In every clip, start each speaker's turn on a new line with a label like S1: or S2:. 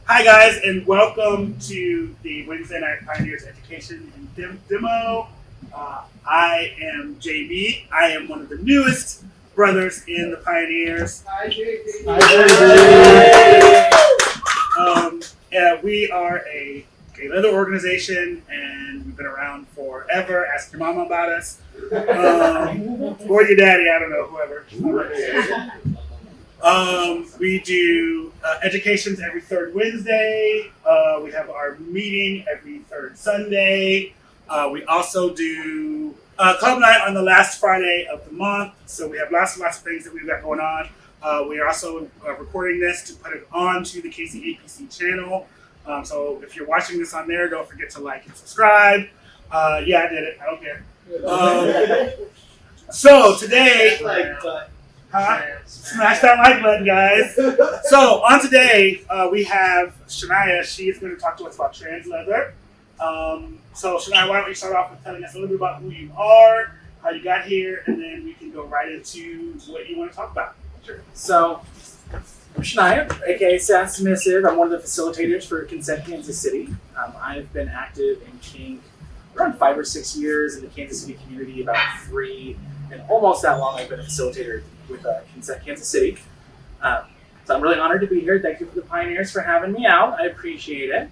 S1: Hi guys, and welcome to the Wednesday Night Pioneers Education and Demo. I am JB. I am one of the newest brothers in the Pioneers.
S2: Hi, JB.
S1: We are a gay leather organization, and we've been around forever. Ask your mama about us, or your daddy. I don't know, whoever. We do educations every third Wednesday. We have our meeting every third Sunday. We also do club night on the last Friday of the month. So we have lots of things that we've got going on. We are also recording this to put it onto the KCAPC channel. So if you're watching this on there, don't forget to like and subscribe. Yeah, I did it. I don't care. So today... Smash that like button, guys. So on today, we have Shania. She is going to talk to us about trans leather. So Shania, why don't you start off with telling us a little bit about who you are, how you got here, and then we can go right into what you want to talk about.
S3: Sure. So I'm Shania, aka Sassmissive. I'm one of the facilitators for Consent Kansas City. I've been active in kink around 5 or 6 years in the Kansas City community, about 3, and almost that long I've been a facilitator with Consent Kansas City. So I'm really honored to be here. Thank you for the Pioneers for having me out. I appreciate it.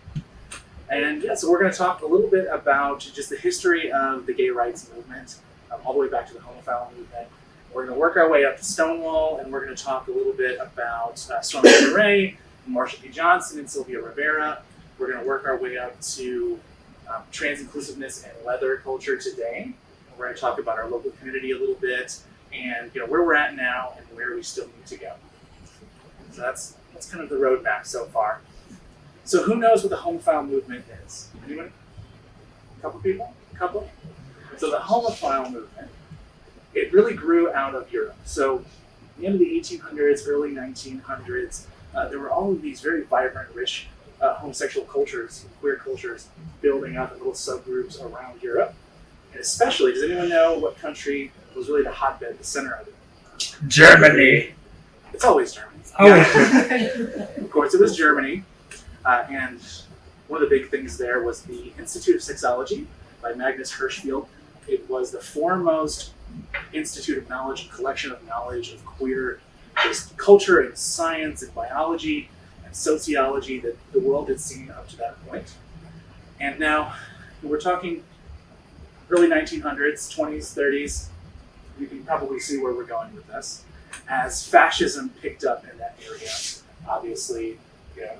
S3: And yeah, so we're going to talk a little bit about just the history of the gay rights movement, all the way back to the Homophile movement. We're going to work our way up to Stonewall, and we're going to talk a little bit about Stormy Ray, Marsha P. Johnson, and Sylvia Rivera. We're going to work our way up to trans inclusiveness and leather culture today. We're going to talk about our local community a little bit, and where we're at now and where we still need to go. So that's kind of the roadmap so far. So who knows what the Homophile movement is? Anyone? A couple people? A couple? So the Homophile movement, it really grew out of Europe. So at the end of the 1800s, early 1900s, there were all of these very vibrant, rich homosexual cultures, queer cultures, building up in little subgroups around Europe. And especially, does anyone know what country was really the hotbed, the center of it?
S1: Germany.
S3: It's always Germany. Of course, it was Germany. And one of the big things there was the Institute of Sexology by Magnus Hirschfeld. It was the foremost institute of knowledge, collection of knowledge of queer just culture and science and biology and sociology that the world had seen up to that point. And now we're talking early 1900s, 20s, 30s. You can probably see where we're going with this. As fascism picked up in that area, obviously,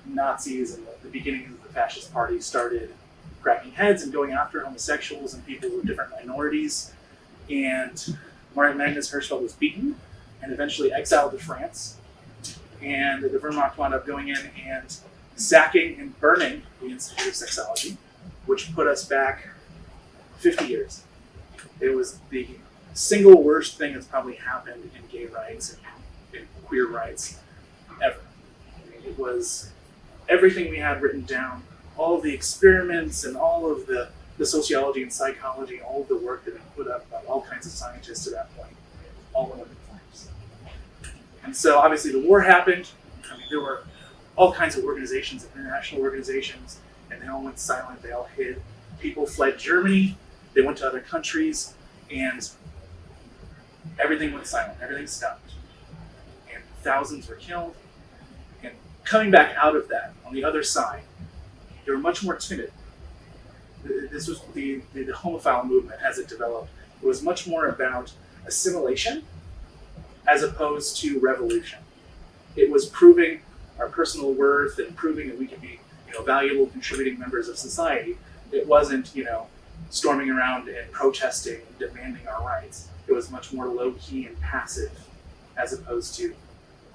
S3: Nazis and the beginning of the fascist party started cracking heads and going after homosexuals and people with different minorities. And Magnus Hirschfeld was beaten and eventually exiled to France. And the Wehrmacht wound up going in and sacking and burning the Institute of Sexology, which put us back 50 years. It was the single worst thing that's probably happened in gay rights and in queer rights ever. It was everything we had written down, all of the experiments and all of the sociology and psychology, all of the work that had been put up by all kinds of scientists to that point, all went up in flames. And so obviously the war happened. There were all kinds of organizations, international organizations, and they all went silent, they all hid. People fled Germany, they went to other countries, and everything went silent, everything stopped. And thousands were killed. And coming back out of that, on the other side, they were much more timid. This was the homophile movement as it developed. It was much more about assimilation as opposed to revolution. It was proving our personal worth and proving that we could be valuable, contributing members of society. It wasn't, storming around and protesting and demanding our rights. It was much more low-key and passive as opposed to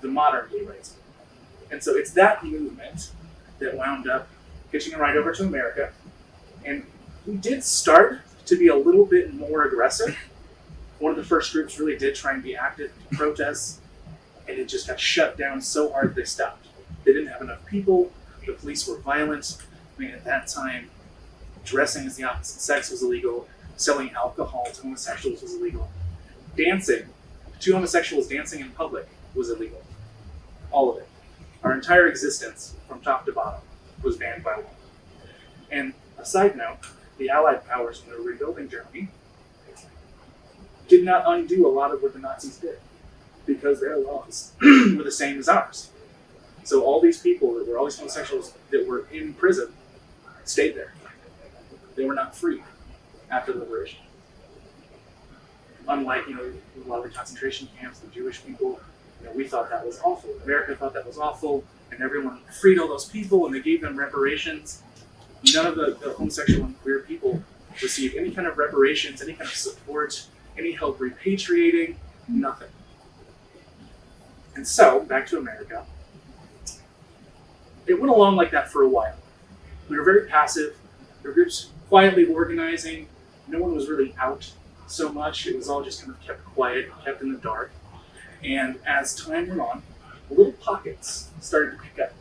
S3: the modern gay rights movement. And so it's that movement that wound up hitching a ride over to America. And we did start to be a little bit more aggressive. One of the first groups really did try and be active in protests, and it just got shut down so hard they stopped. They didn't have enough people. The police were violent. At that time, dressing as the opposite sex was illegal. Selling alcohol to homosexuals was illegal. Dancing, 2 homosexuals dancing in public was illegal. All of it. Our entire existence, from top to bottom, was banned by law. And a side note, the Allied powers, when they were rebuilding Germany, did not undo a lot of what the Nazis did, because their laws were the same as ours. So all these people that were all these homosexuals that were in prison stayed there. They were not free after the liberation. Unlike, a lot of the concentration camps, the Jewish people, we thought that was awful. America thought that was awful, and everyone freed all those people and they gave them reparations. None of the homosexual and queer people received any kind of reparations, any kind of support, any help repatriating, nothing. And so, back to America, it went along like that for a while. We were very passive. There were groups quietly organizing. No one was really out so much. It was all just kind of kept quiet, kept in the dark. And as time went on, little pockets started to pick up.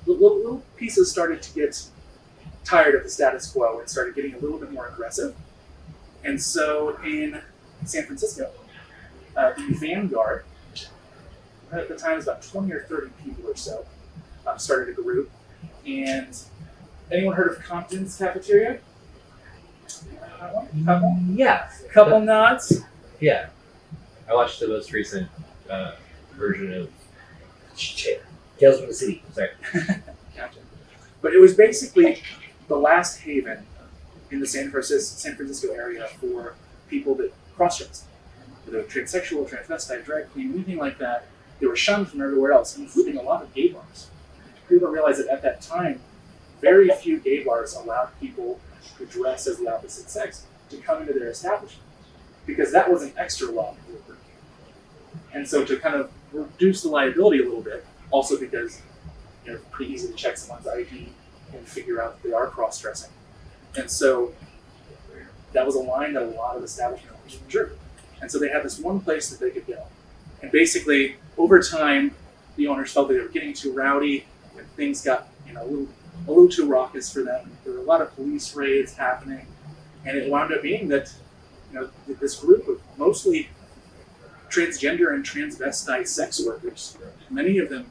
S3: Little pieces started to get tired of the status quo and started getting a little bit more aggressive. And so in San Francisco, the Vanguard, at the time it was about 20 or 30 people or so, started a group. And anyone heard of Compton's Cafeteria? Couple?
S2: Yeah.
S3: Couple nods?
S2: Yeah. I watched the most recent version of Tales from the City. Sorry.
S3: Gotcha. But it was basically the last haven in the San Francisco area for people that cross-dressed. Whether transsexual, transvestite, drag queen, anything like that. They were shunned from everywhere else, including a lot of gay bars. People don't realize that at that time, very few gay bars allowed people who dress as the opposite sex to come into their establishment, because that was an extra law. And so to kind of reduce the liability a little bit, also because it's pretty easy to check someone's ID and figure out that they are cross-dressing. And so that was a line that a lot of establishment owners drew. And so they had this one place that they could go. And basically, over time, the owners felt that they were getting too rowdy, and things got a little too raucous for them. There were a lot of police raids happening, and it wound up being that this group of mostly transgender and transvestite sex workers, many of them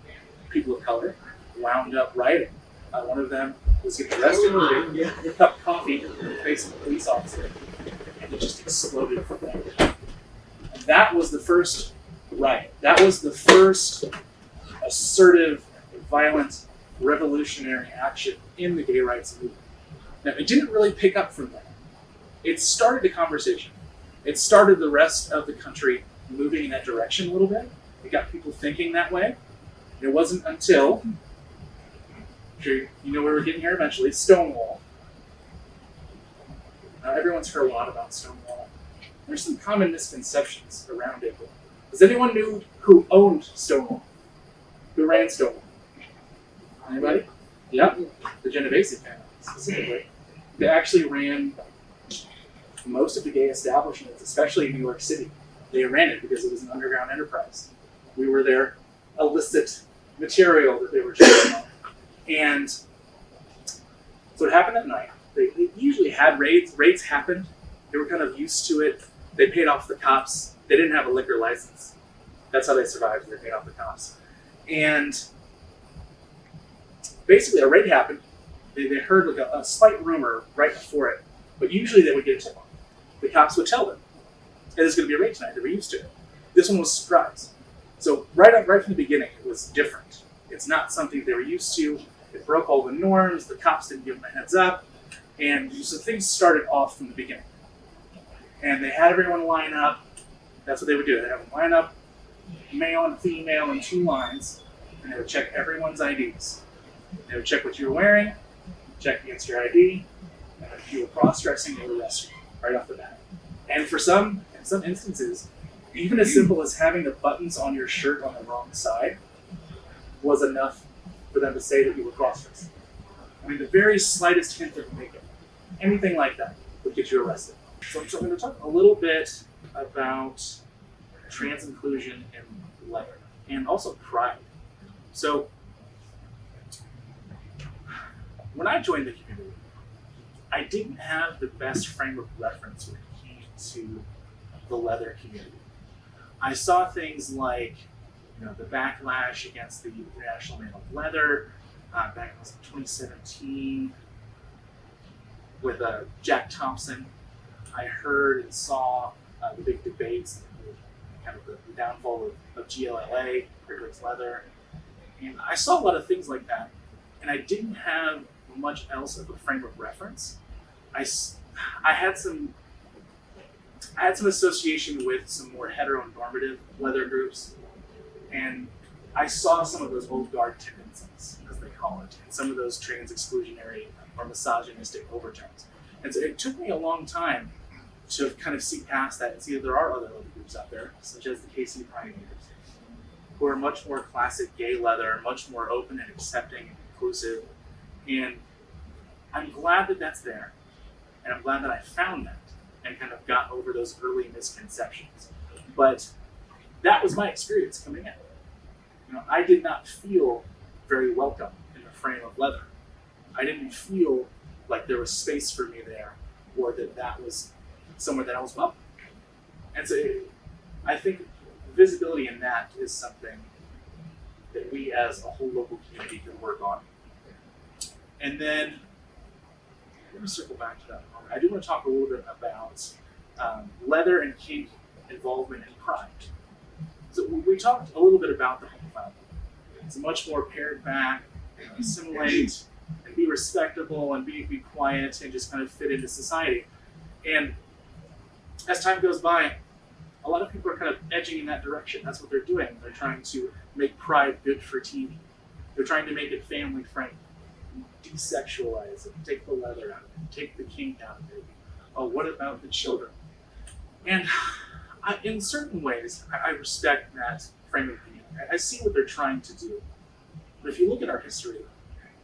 S3: people of color, wound up rioting. One of them was getting arrested with a cup of coffee in the face of a police officer, and it just exploded from there. And that was the first riot. That was the first assertive, violent, revolutionary action in the gay rights movement. Now, it didn't really pick up from that. It started the conversation. It started the rest of the country moving in that direction a little bit. It got people thinking that way. It wasn't until, I'm sure you know where we're getting here eventually, Stonewall. Now, everyone's heard a lot about Stonewall. There's some common misconceptions around it. Does anyone know who owned Stonewall? Who ran Stonewall? Anybody? Yep. The Genovese family, specifically. They actually ran most of the gay establishments, especially in New York City. They ran it because it was an underground enterprise. We were their illicit material that they were trading on. And so it happened at night. They usually had raids. Raids happened. They were kind of used to it. They paid off the cops. They didn't have a liquor license. That's how they survived. They paid off the cops. And basically, a raid happened. They heard like a slight rumor right before it, but usually they would get a tip off. The cops would tell them, "Hey, there's going to be a raid tonight." They were used to it. This one was a surprise. So right from the beginning, it was different. It's not something they were used to. It broke all the norms. The cops didn't give them a heads up, and so things started off from the beginning. And they had everyone line up. That's what they would do. They'd have them line up, male and female, in two lines, and they would check everyone's IDs. They would check what you were wearing, check against your ID, and if you were cross-dressing, they would arrest you right off the bat. And in some instances, even as simple as having the buttons on your shirt on the wrong side was enough for them to say that you were cross-dressing. I mean, the very slightest hint of makeup, anything like that, would get you arrested. So I'm going to talk a little bit about trans inclusion and leather, and also pride. So, when I joined the community, I didn't have the best frame of reference when it came to the leather community. I saw things like, the backlash against the International Man of Leather back in the 2017 with Jack Thompson. I heard and saw the big debates, kind of the downfall of GLLA, Great Lakes Leather, and I saw a lot of things like that, and I didn't have much else of a frame of reference. I had some association with some more heteronormative leather groups, and I saw some of those old guard tendencies, as they call it, and some of those trans exclusionary or misogynistic overtones. And so it took me a long time to kind of see past that and see that there are other leather groups out there, such as the KC Pioneers, who are much more classic gay leather, much more open and accepting and inclusive. And I'm glad that that's there, and I'm glad that I found that and kind of got over those early misconceptions. But that was my experience coming in. I did not feel very welcome in the frame of leather. I didn't feel like there was space for me there, or that was somewhere that I was welcome. And so I think visibility in that is something that we as a whole local community can work on. And then, let me circle back to that a moment. I do want to talk a little bit about leather and kink involvement in Pride. So we talked a little bit about the homophile. It's much more pared back, assimilate, and be respectable, and be quiet, and just kind of fit into society. And as time goes by, a lot of people are kind of edging in that direction. That's what they're doing. They're trying to make Pride good for TV. They're trying to make it family friendly, desexualize it, take the leather out of it, take the kink out of it. Oh, what about the children? And in certain ways, I respect that frame of view. I see what they're trying to do. But if you look at our history,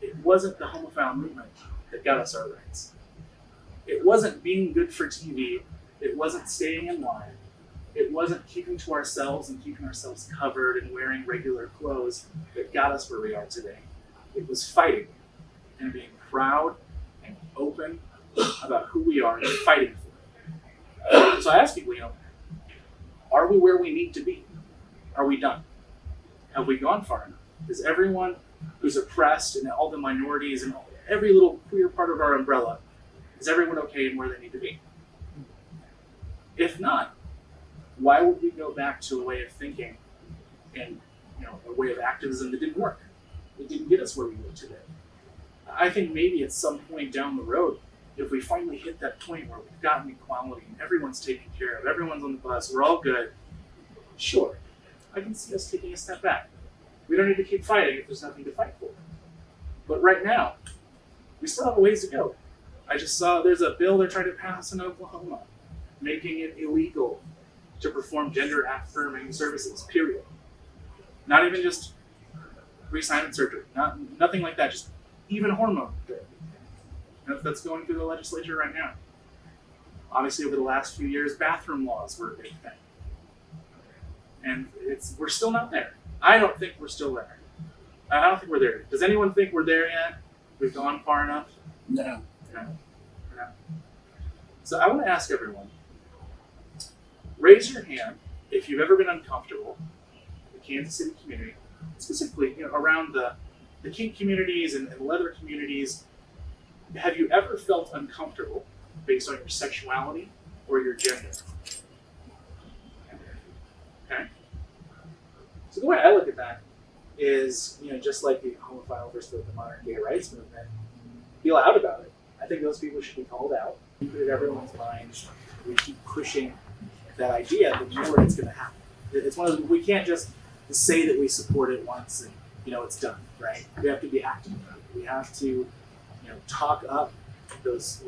S3: it wasn't the homophile movement that got us our rights. It wasn't being good for TV. It wasn't staying in line. It wasn't keeping to ourselves and keeping ourselves covered and wearing regular clothes that got us where we are today. It was fighting and being proud and open about who we are and fighting for it. So I ask people, are we where we need to be? Are we done? Have we gone far enough? Is everyone who's oppressed and all the minorities and every little queer part of our umbrella, is everyone okay in where they need to be? If not, why would we go back to a way of thinking and a way of activism that didn't work? It didn't get us where we are today. I think maybe at some point down the road, if we finally hit that point where we've gotten equality and everyone's taken care of, everyone's on the bus, we're all good, sure, I can see us taking a step back. We don't need to keep fighting if there's nothing to fight for. But right now, we still have a ways to go. I just saw there's a bill they're trying to pass in Oklahoma, making it illegal to perform gender-affirming services, period. Not even just reassignment surgery, nothing like that, just even hormone therapy. That's going through the legislature right now. Obviously, over the last few years, bathroom laws were a big thing. And we're still not there. I don't think we're still there. I don't think we're there. Does anyone think we're there yet? We've gone far enough?
S1: No.
S3: No. So I want to ask everyone, raise your hand if you've ever been uncomfortable in the Kansas City community, specifically around the kink communities and leather communities. Have you ever felt uncomfortable based on your sexuality or your gender? Okay. So the way I look at that is, just like the homophile versus the modern gay rights movement, be loud about it. I think those people should be called out. Put it in everyone's mind. We keep pushing that idea, the more it's going to happen. It's one of those, we can't just say that we support it once and it's done, right? We have to be active about it. We have to talk up those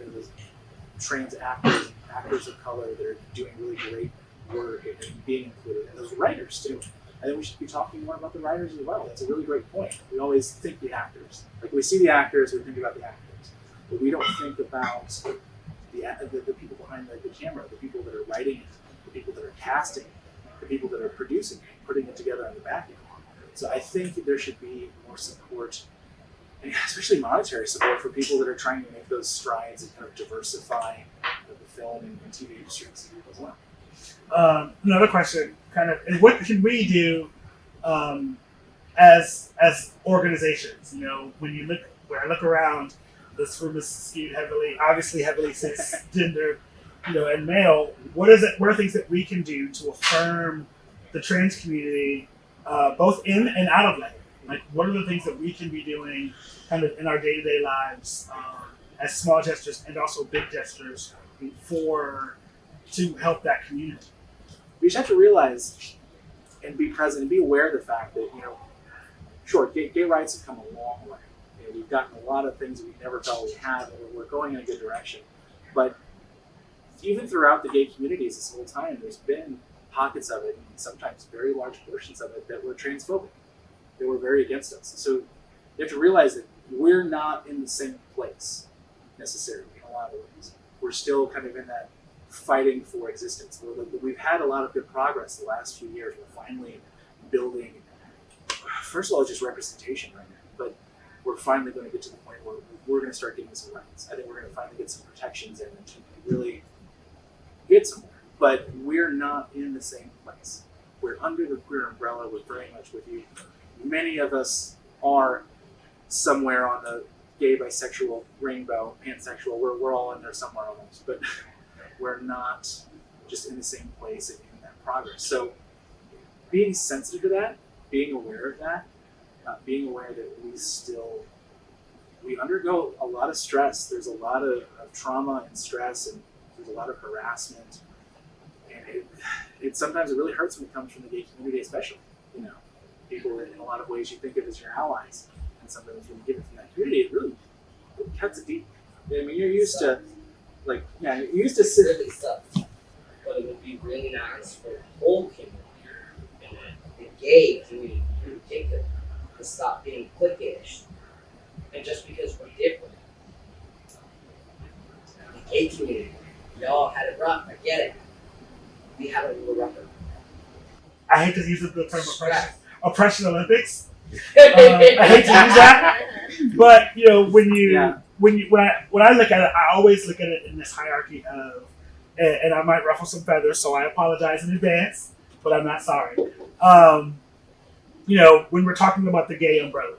S3: trans actors of color that are doing really great work and being included, and those writers too. I think we should be talking more about the writers as well. That's a really great point. We always think the actors, like we see the actors, we think about the actors, but we don't think about the people behind the camera, the people that are writing it, the people that are casting it, the people that are producing it, putting it together on the back end. So I think there should be more support, and especially monetary support for people that are trying to make those strides and kind of diversify the film and TV industries as well.
S1: Another question, and what can we do as organizations. When I look around, this room is skewed obviously heavily cisgender, and male. What are things that we can do to affirm the trans community, both in and out of labor? Like, what are the things that we can be doing kind of in our day-to-day lives as small gestures and also big gestures to help that community?
S3: We just have to realize and be present and be aware of the fact that, sure, gay rights have come a long way. We've gotten a lot of things we never thought we had, and we're going in a good direction. But even throughout the gay communities this whole time, there's been pockets of it, and sometimes very large portions of it, that were transphobic. They were very against us. So you have to realize that we're not in the same place necessarily in a lot of ways. We're still kind of in that fighting for existence. We've had a lot of good progress the last few years. We're finally building, first of all, just representation right now, but we're finally going to get to the point where we're going to start getting some rights. I think we're going to finally get some protections in and really get somewhere. But we're not in the same place. We're under the queer umbrella. We're very much with you. Many of us are somewhere on the gay, bisexual, rainbow, pansexual. We're all in there somewhere almost, but we're not just in the same place in that progress. So being sensitive to that, being aware of that, being aware that we undergo a lot of stress. There's a lot of trauma and stress, and there's a lot of harassment. And it sometimes it really hurts when it comes from the gay community, especially. People that in a lot of ways you think of as your allies, and sometimes when you get it from that community, it cuts it deep. I mean, you're used to, you're used to
S4: really sucks. But it would be really nice for the whole community and the gay community in particular to stop being cliquish. And just because we're different, the gay community, y'all had it rough. I get it. We have it a little rougher.
S1: I hate to use the term oppression Olympics. I hate to use that, but when I look at it, I always look at it in this hierarchy of, and I might ruffle some feathers, so I apologize in advance, but I'm not sorry. When we're talking about the gay umbrella,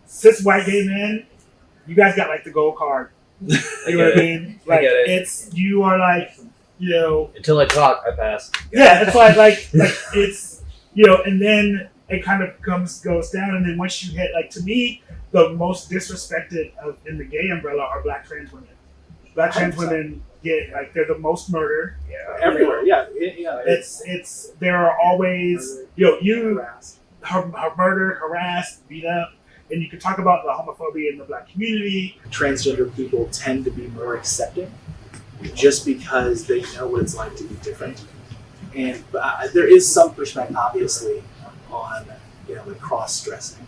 S1: cis white gay men, you guys got like the gold card. You know what I mean? Like,
S2: I get it.
S1: it's, you are like,
S2: Until I talk, I pass.
S1: Yeah, it's like it's, and then it kind of goes down, and then once you hit, to me, the most disrespected in the gay umbrella are Black trans women. Black trans women get, they're the most murdered.
S2: Yeah.
S3: Everywhere, yeah.
S1: It's there are always, murdered, harassed, beat up, and you can talk about the homophobia in the Black community.
S3: Transgender people tend to be more accepting just because they know what it's like to be different. And there is some pushback, obviously, on the cross-dressing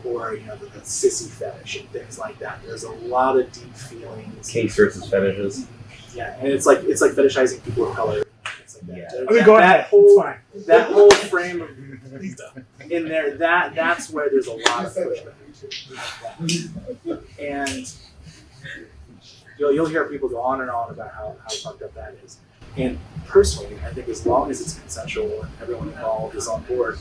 S3: or the sissy fetish and things like that. There's a lot of deep feelings.
S2: Kinks versus fetishes.
S3: Yeah, and it's like fetishizing people of color. Things like that.
S1: Yeah. Go ahead.
S3: That whole frame of in there, that's where there's a lot of pushback. And you'll hear people go on and on about how fucked up that is. And personally, I think as long as it's consensual and everyone involved is on board,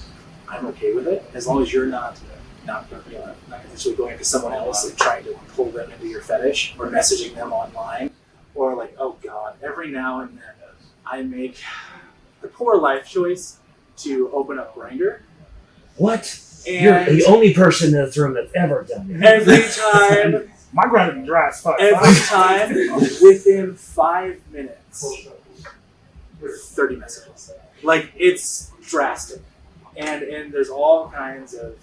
S3: I'm okay with it. As long as you're not essentially going to someone else and trying to pull them into your fetish or messaging them online, or oh God, every now and then I make the poor life choice to open up Grindr.
S2: What?
S3: And
S2: you're the only person in this room that's ever done it.
S3: Every time.
S1: My Grindr be dry as fuck.
S3: Every time, within 5 minutes, 30 messages. It's drastic. And there's all kinds of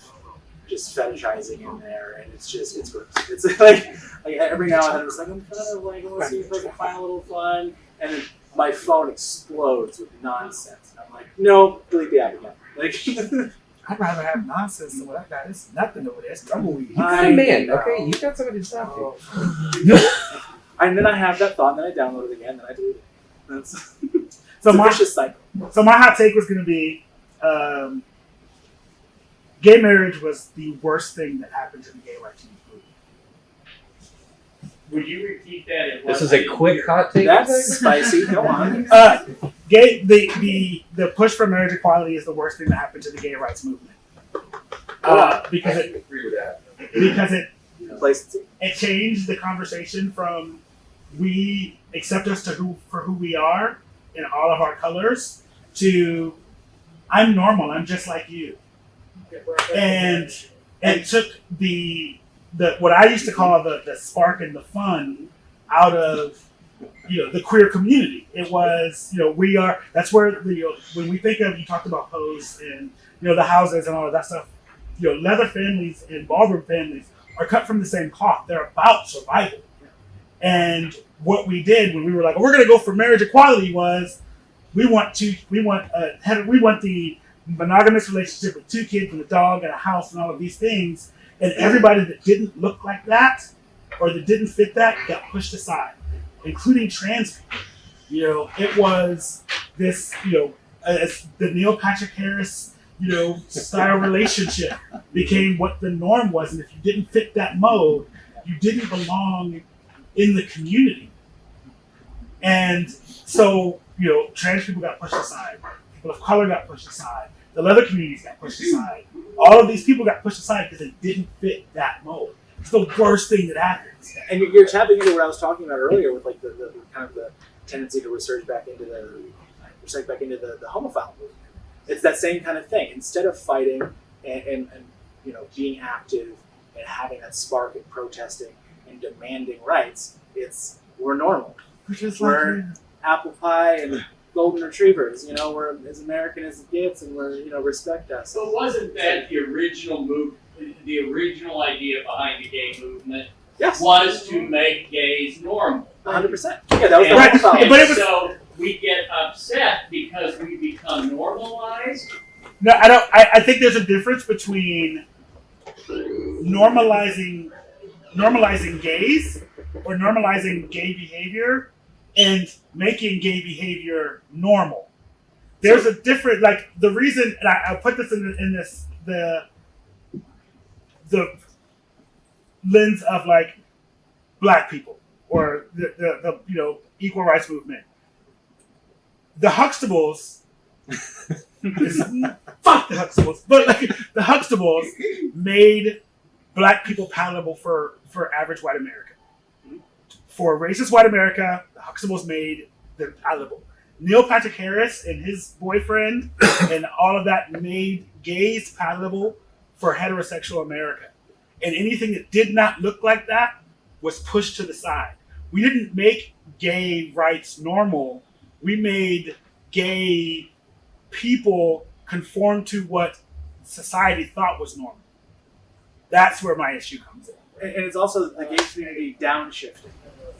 S3: just fetishizing in there, and it's gross. It's like every now and then it's I'm kind of want to see if I can find a little fun, and then my phone explodes with nonsense. And I'm like, no, delete the app again.
S1: I'd rather have nonsense than what I got. It's nothing over there. It's tumbleweed.
S2: You got a man, okay? You got somebody to talk to.
S3: And then I have that thought, and then I download it again, and I delete it. That's
S1: So
S3: a vicious cycle.
S1: So my hot take was going to be, gay marriage was the worst thing that happened to the gay rights movement.
S5: Would you repeat that?
S2: This is a quick hot take.
S3: That's spicy. Go on.
S1: The push for marriage equality is the worst thing that happened to the gay rights movement. because
S2: I
S1: it
S2: agree with that.
S3: Complacency.
S1: it changed the conversation from we accept us for who we are in all of our colors to I'm normal, I'm just like you. And it took the what I used to call the spark and the fun out of the queer community. It was that's where when we think of, you talked about pose and the houses and all of that stuff, leather families and ballroom families are cut from the same cloth. They're about survival. And what we did when we were like, we're going to go for marriage equality was we want the monogamous relationship with 2 kids and a dog and a house and all of these things. And everybody that didn't look like that or that didn't fit that got pushed aside, including trans people. It was this, as the Neil Patrick Harris, style relationship became what the norm was. And if you didn't fit that mode, you didn't belong in the community. And so, trans people got pushed aside. People of color got pushed aside. The leather communities got pushed aside. All of these people got pushed aside because they didn't fit that mold. It's the worst thing that happens.
S3: And you're tapping into what I was talking about earlier with like the kind of the tendency to resurge back into the homophile movement. It's that same kind of thing. Instead of fighting and being active and having that spark and protesting and demanding rights, we're normal. We're apple pie and golden retrievers. We're as American as it gets, and we're respect us.
S5: So wasn't that the original move? The original idea behind the gay movement was to make gays normal.
S3: 100%. Yeah, that was the homophile.
S1: But it was,
S5: so we get upset because we become normalized.
S1: no, I don't. I think there's a difference between normalizing gays or normalizing gay behavior and making gay behavior normal. There's a different, the reason, and I put this in the lens of black people or the equal rights movement. The Huxtables, fuck the Huxtables, but the Huxtables made black people palatable for average white America. For racist white America, the Huxtables made them palatable. Neil Patrick Harris and his boyfriend and all of that made gays palatable for heterosexual America. And anything that did not look like that was pushed to the side. We didn't make gay rights normal. We made gay people conform to what society thought was normal. That's where my issue comes in.
S3: And it's also the gay community downshifting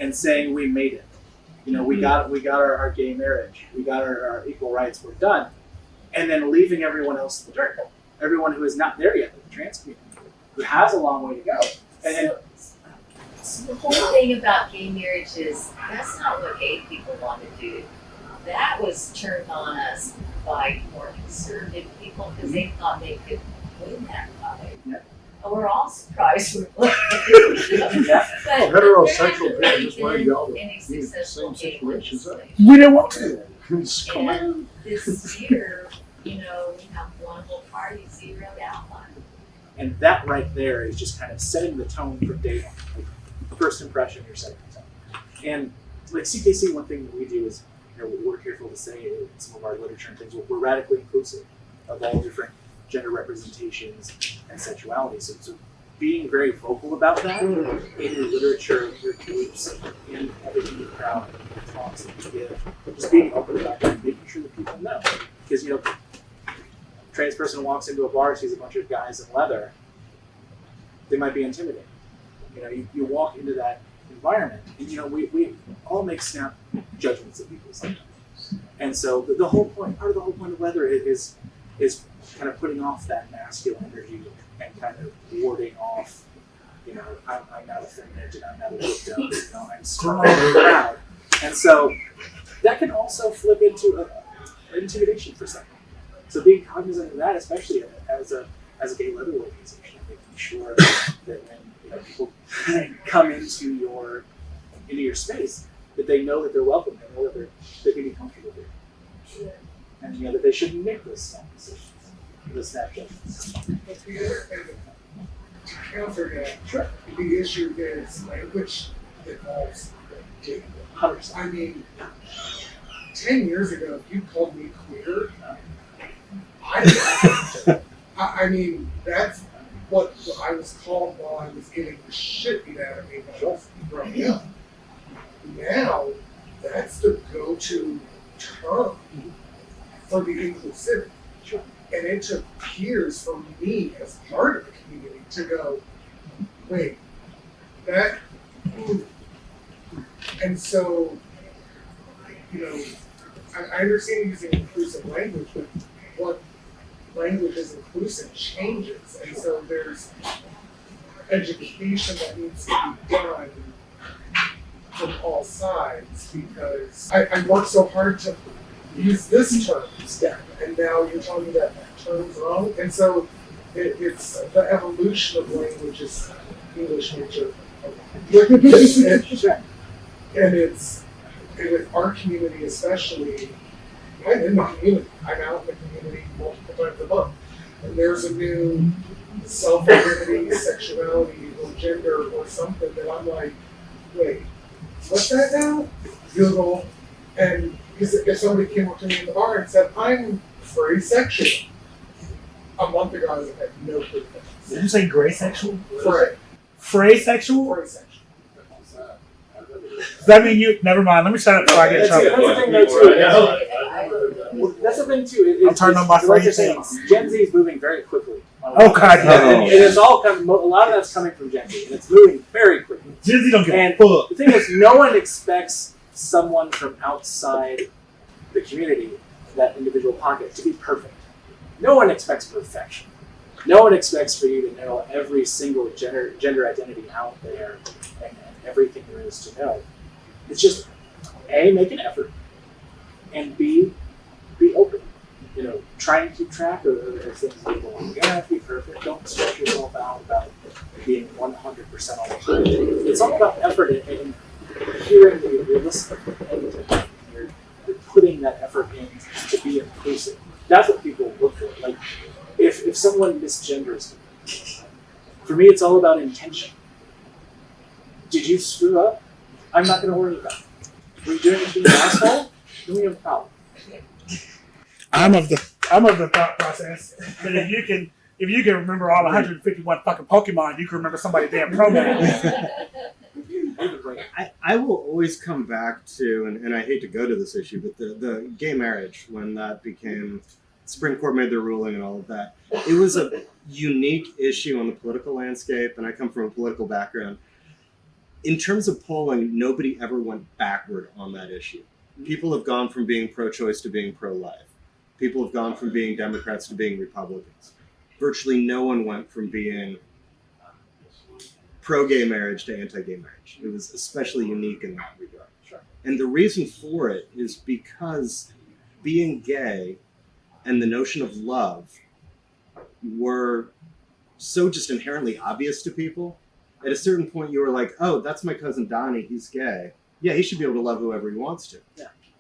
S3: and saying we made it. We got our gay marriage. We got our equal rights. We're done. And then leaving everyone else in the dirt. Everyone who is not there yet, the trans community, who has a long way to go.
S6: So the whole thing about gay marriage is that's not what gay people want to do. That was turned on us by more conservative people because they thought they could win that fight.
S3: Yeah.
S6: And we're all surprised we're
S7: heterosexual people just want to go
S6: any successful
S7: same
S6: gay
S7: situations up.
S6: legislation.
S1: We didn't want to.
S6: And this year, we have one whole party zeroed out on.
S3: And that right there is just kind of setting the tone for day one. First impression, you're setting the tone. And CKC, one thing that we do is, we're careful to say in some of our literature and things, we're radically inclusive of all different gender representations and sexuality. So being very vocal about that in your literature, your groups, in everything you crowd, your talks that you give, just being open about that, making sure that people know. Because, trans person walks into a bar, sees a bunch of guys in leather, they might be intimidated. You walk into that environment, and we all make snap judgments of people sometimes. And so part of the whole point of leather is kind of putting off that masculine energy and kind of warding off, I'm not effeminate and I'm not a victim, I'm strong and proud. And so that can also flip into intimidation for some. So being cognizant of that, especially as a gay leather organization, making sure that when people come into your space, that they know that they're welcome, they know that they can be comfortable there, and that they shouldn't make those small decisions. the snapshot.
S8: But the other thing to counter that, the issue is language evolves daily.
S3: 100%.
S8: I mean, 10 years ago, if you called me queer, I mean, that's what I was called while I was getting the shit beat out of me when I was growing up. Now, that's the go-to term for the inclusivity. And it took years for me as part of the community to go, wait, that, and so, you know, I understand using inclusive language, but what language is inclusive changes. And so there's education that needs to be done from all sides, because I worked so hard to use this term instead, and now you're telling me that term's wrong. And so it's the evolution of language is English nature. And it's, and with our community especially, I'm in the community. I'm out in the community multiple times a month. And there's a new self-identity, sexuality, or gender, or something that I'm like, wait, what's that now? Google. And if somebody came up to me in the bar and said, I'm free sexual, a month ago I was like, no clue.
S1: Did you say gray sexual?
S8: Free.
S1: Free sexual?
S8: Free sexual.
S1: Does that mean you? Never mind. Let me shut up before I get in trouble.
S3: That's the thing, though, too. That's the thing, too.
S1: I'm turning on my
S3: like you're
S1: frame
S3: saying, Gen Z is moving very quickly.
S1: Oh God, yeah.
S3: And it's all coming, a lot of that's coming from Gen Z, and it's moving very quickly.
S1: Gen Z don't give a
S3: And
S1: fuck.
S3: the thing is, no one expects someone from outside the community, that individual pocket, to be perfect. No one expects perfection. No one expects for you to know every single gender identity out there and everything there is to know. It's just A, make an effort, and B, be open. You know, try and keep track of things that go on. You don't have to be perfect. Don't stress yourself out about being 100% all the time. It's all about effort and hearing the listener. You're putting that effort in to be inclusive. That's what people look for. Like, if someone misgenders me, for me, it's all about intention. Did you screw up? I'm not going to worry about it. Were you doing anything asshole? Then we have a problem.
S1: I'm of the thought process that if you can remember all 151 fucking Pokemon, you can remember somebody's damn pronoun.
S9: I will always come back to, and I hate to go to this issue, but the gay marriage, when that became, Supreme Court made their ruling and all of that, it was a unique issue on the political landscape, and I come from a political background. In terms of polling, nobody ever went backward on that issue. People have gone from being pro-choice to being pro-life. People have gone from being Democrats to being Republicans. Virtually no one went from being pro-gay marriage to anti-gay marriage. It was especially unique in that regard. And the reason for it is because being gay and the notion of love were so just inherently obvious to people. At a certain point, you were like, oh, that's my cousin Donnie, he's gay. Yeah, he should be able to love whoever he wants to.
S3: Yeah.